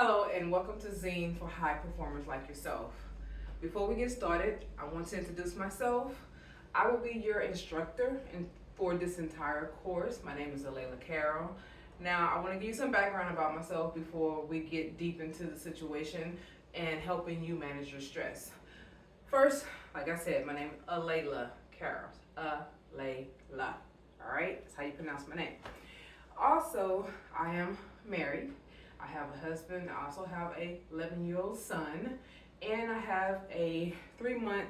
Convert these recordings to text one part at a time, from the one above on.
Hello and welcome to Zine for high performers like yourself. Before we get started, I want to introduce myself. I will be your instructor for this entire course. My name is Alayla Carroll. Now, I want to give you some background about myself before we get deep into the situation and helping you manage your stress. First, like I said, my name is Alayla Carroll. Alayla. All right, that's how you pronounce my name. Also, I am married. I have a husband. I also have a 11-year-old son, and I have a 3-month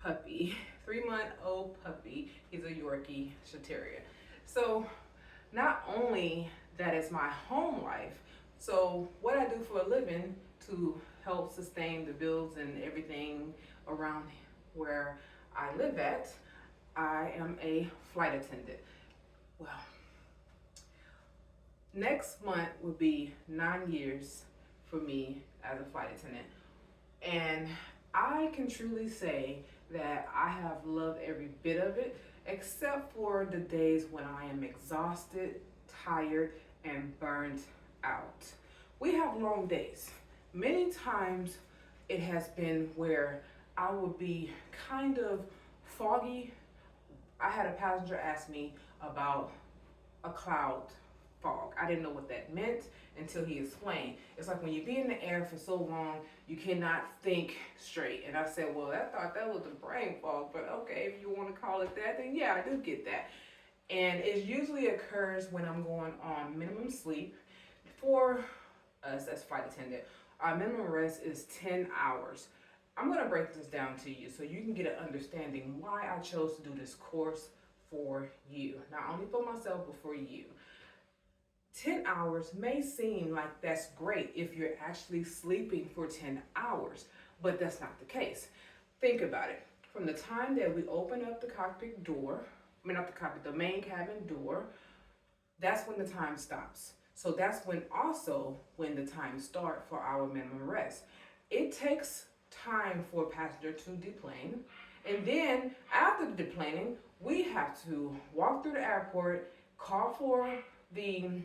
puppy, 3-month-old puppy. He's a Yorkie Terrier. So, not only that is my home life. So, what I do for a living to help sustain the bills and everything around where I live at, I am a flight attendant. Well, next month will be 9 years for me as a flight attendant. And I can truly say that I have loved every bit of it, except for the days when I am exhausted, tired, and burned out. We have long days. Many times it has been where I would be kind of foggy. I had a passenger ask me about a cloud fog. I didn't know what that meant until he explained. It's like when you be in the air for so long, you cannot think straight. And I said, well, I thought that was the brain fog, but okay, if you want to call it that, then yeah, I do get that. And it usually occurs when I'm going on minimum sleep. For us as flight attendant, our minimum rest is 10 hours. I'm going to break this down to you so you can get an understanding why I chose to do this course for you. Not only for myself, but for you. 10 hours may seem like that's great if you're actually sleeping for 10 hours, but that's not the case. Think about it. From the time that we open up the cockpit door, not the cockpit, the main cabin door, that's when the time stops. So that's when the time starts for our minimum rest. It takes time for a passenger to deplane, and then after the deplaning, we have to walk through the airport, call for the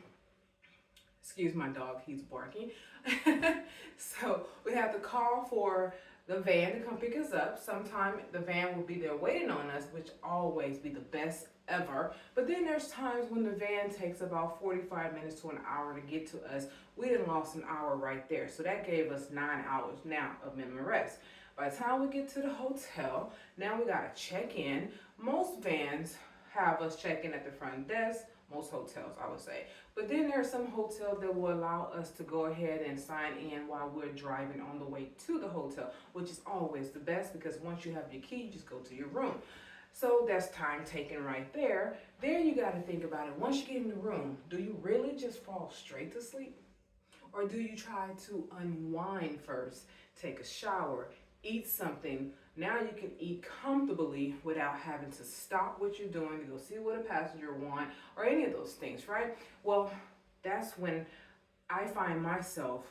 excuse my dog, he's barking. So we have to call for the van to come pick us up. Sometime the van will be there waiting on us, which always be the best ever. But then there's times when the van takes about 45 minutes to an hour to get to us. We done lost an hour right there. So that gave us 9 hours now of minimum rest. By the time we get to the hotel, now we gotta check in. Most vans have us check in at the front desk. Most hotels, I would say. But then there are some hotels that will allow us to go ahead and sign in while we're driving on the way to the hotel, which is always the best because once you have your key, you just go to your room. So that's time taken right there. Then you got to think about it. Once you get in the room, do you really just fall straight to sleep? Or do you try to unwind first, take a shower, eat something? Now you can eat comfortably without having to stop what you're doing to go see what a passenger wants or any of those things, right? Well, that's when I find myself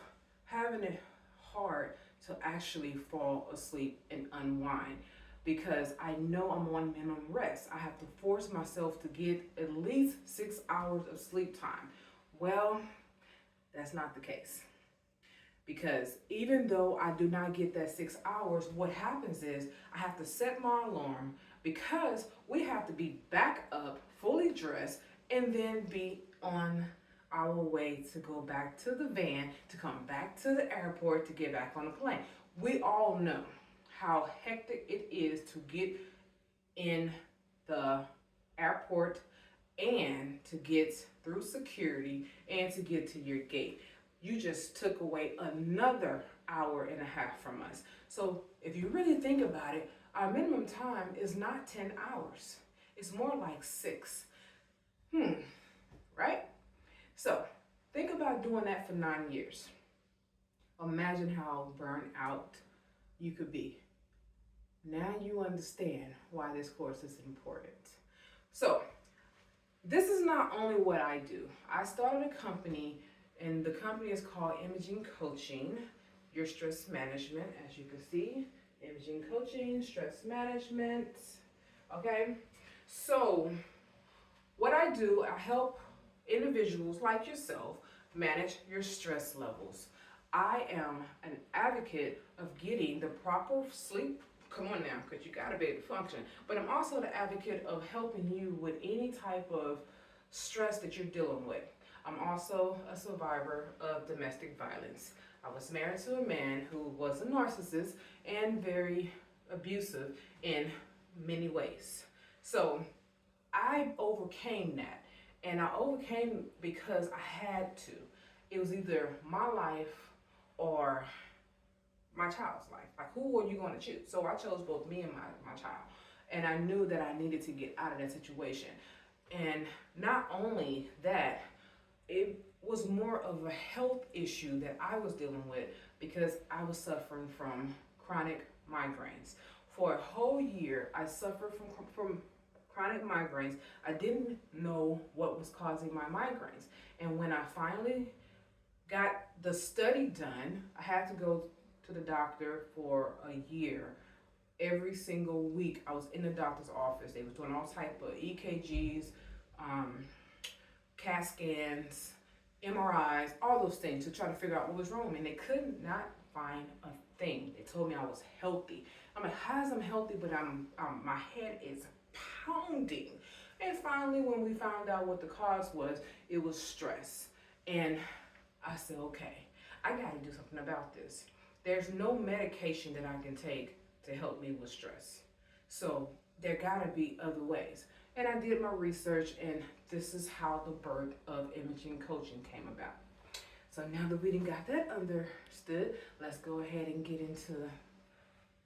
having it hard to actually fall asleep and unwind because I know I'm on minimum rest. I have to force myself to get at least 6 hours of sleep time. Well, that's not the case. Because even though I do not get that 6 hours, what happens is I have to set my alarm because we have to be back up, fully dressed, and then be on our way to go back to the van, to come back to the airport, to get back on the plane. We all know how hectic it is to get in the airport and to get through security and to get to your gate. You just took away another hour and a half from us. So if you really think about it, our minimum time is not 10 hours. It's more like 6. Right? So think about doing that for 9 years. Imagine how burned out you could be. Now you understand why this course is important. So this is not only what I do. I started a company, and the company is called Imaging Coaching, Your Stress Management, as you can see. Imaging Coaching, Stress Management. Okay? So, what I do, I help individuals like yourself manage your stress levels. I am an advocate of getting the proper sleep. Come on now, because you gotta be able to function. But I'm also the advocate of helping you with any type of stress that you're dealing with. I'm also a survivor of domestic violence. I was married to a man who was a narcissist and very abusive in many ways. So I overcame that. And I overcame because I had to. It was either my life or my child's life. Like, who are you going to choose? So I chose both me and my child. And I knew that I needed to get out of that situation. And not only that, it was more of a health issue that I was dealing with because I was suffering from chronic migraines. For a whole year, I suffered from chronic migraines. I didn't know what was causing my migraines. And when I finally got the study done, I had to go to the doctor for a year. Every single week, I was in the doctor's office. They was doing all type of EKGs, CAT scans, MRIs, all those things to try to figure out what was wrong with me. And they could not find a thing. They told me I was healthy. I'm like, how is I'm healthy, but my head is pounding. And finally, when we found out what the cause was, it was stress. And I said, okay, I got to do something about this. There's no medication that I can take to help me with stress. So there got to be other ways. And I did my research, and this is how the birth of imaging coaching came about. So now that we done got that understood, let's go ahead and get into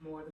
more